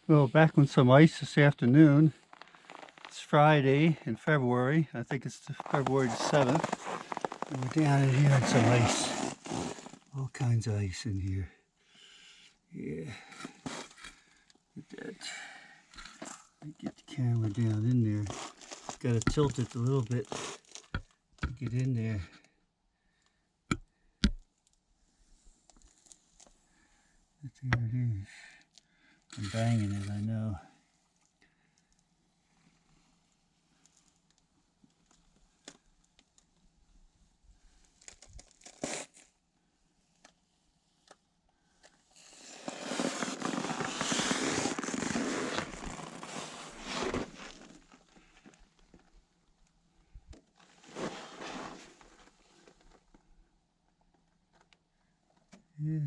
Well, back on some ice this afternoon. It's Friday in February. I think it's February the 7th. And we're down in here on some ice. All kinds of ice in here. Yeah. Look at that. Get the camera down in there. Got to tilt it a little bit to get in there. But there it is. I'm banging it, I know. Yeah.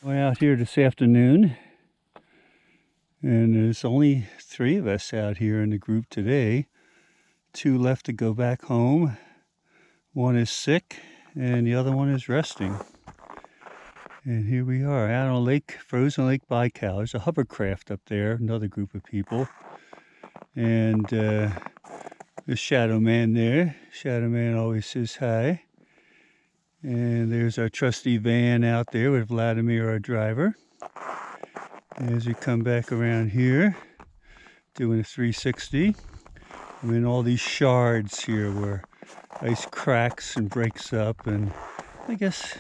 We're out here this afternoon, and there's only 3 of us out here in the group today. 2 left to go back home. 1 is sick, and the other one is resting. And here we are out on frozen Lake Baikal. There's a hovercraft up there, another group of people. And the Shadow Man there. Shadow Man always says hi. And there's our trusty van out there with Vladimir, our driver. As we come back around here, doing a 360. I'm in all these shards here where ice cracks and breaks up, and I guess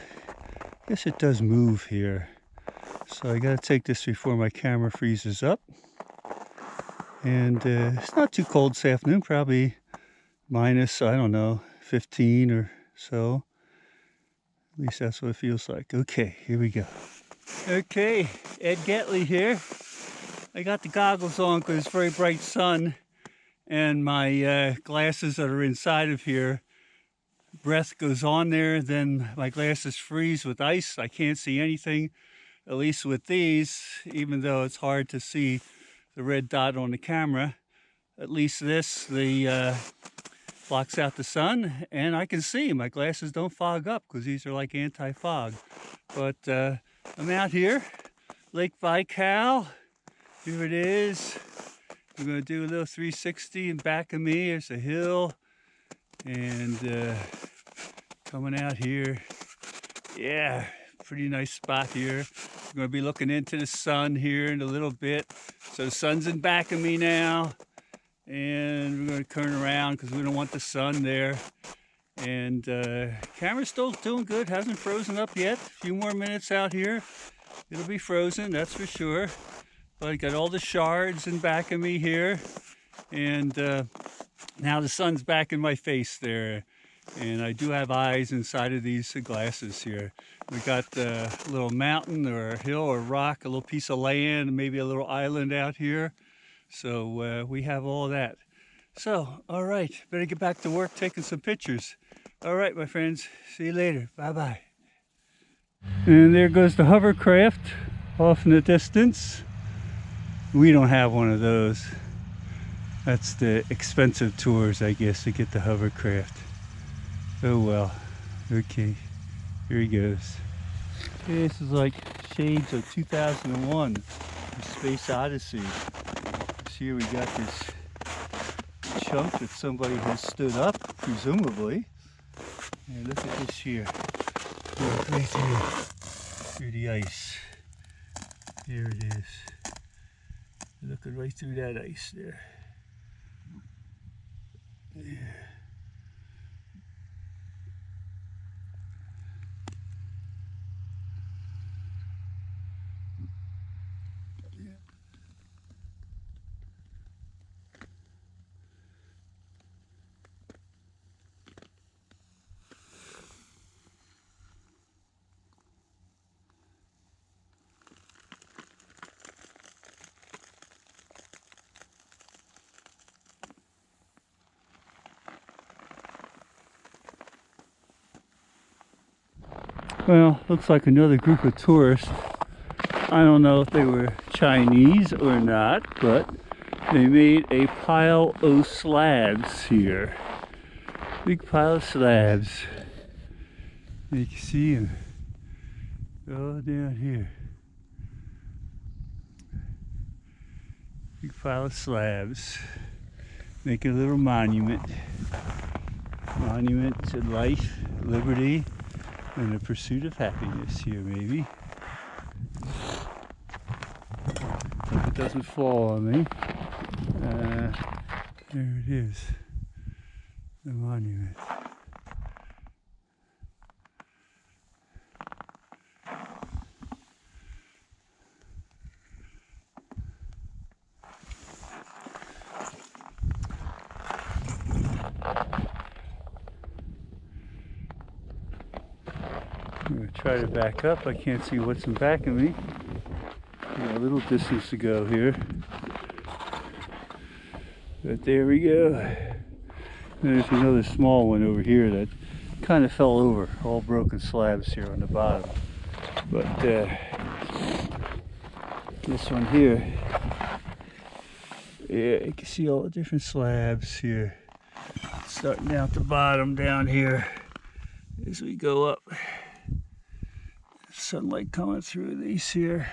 it does move here. So I gotta take this before my camera freezes up. And it's not too cold this afternoon, probably minus, I don't know, 15 or so. At least that's what it feels like. Okay, here we go. Okay, Ed Gatley here. I got the goggles on because it's very bright sun, and my glasses that are inside of here, breath goes on there, then my glasses freeze with ice. I can't see anything, at least with these, even though it's hard to see the red dot on the camera. At least this, blocks out the sun, and I can see. My glasses don't fog up because these are like anti-fog. But I'm out here, Lake Baikal. Here it is. I'm going to do a little 360 in back of me. There's a hill, and coming out here. Yeah, pretty nice spot here. I'm going to be looking into the sun here in a little bit. So the sun's in back of me now. And we're going to turn around because we don't want the sun there. And camera's still doing good, hasn't frozen up yet. A few more minutes out here, it'll be frozen, that's for sure. But I got all the shards in back of me here. And now the sun's back in my face there. And I do have eyes inside of these glasses here. We got a little mountain or a hill or rock, a little piece of land, maybe a little island out here. So we have all that. So, all right, better get back to work taking some pictures. All right, my friends, see you later. Bye-bye. And there goes the hovercraft off in the distance. We don't have one of those. That's the expensive tours, I guess, to get the hovercraft. Oh well. Okay, here he goes. Okay, this is like shades of 2001, the Space Odyssey. Here we got this chunk that somebody has stood up, presumably. And look at this here. Right through the ice. There it is. Looking right through that ice there. Yeah. Well, looks like another group of tourists. I don't know if they were Chinese or not, but they made a pile of slabs here. Big pile of slabs. You can see him all down here. Big pile of slabs. Make a little monument. Monument to life, liberty, and the pursuit of happiness here, maybe. Hope it doesn't fall on me. There it is. The monument. I'm going to try to back up. I can't see what's in back of me. Got a little distance to go here. But there we go. There's another small one over here that kind of fell over. All broken slabs here on the bottom. But this one here, yeah, you can see all the different slabs here. Starting down at the bottom down here as we go up. Sunlight coming through these here.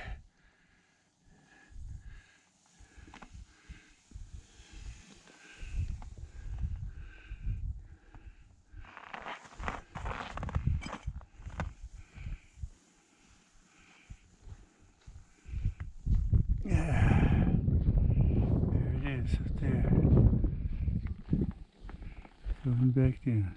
Yeah, there it is up there. Going back down.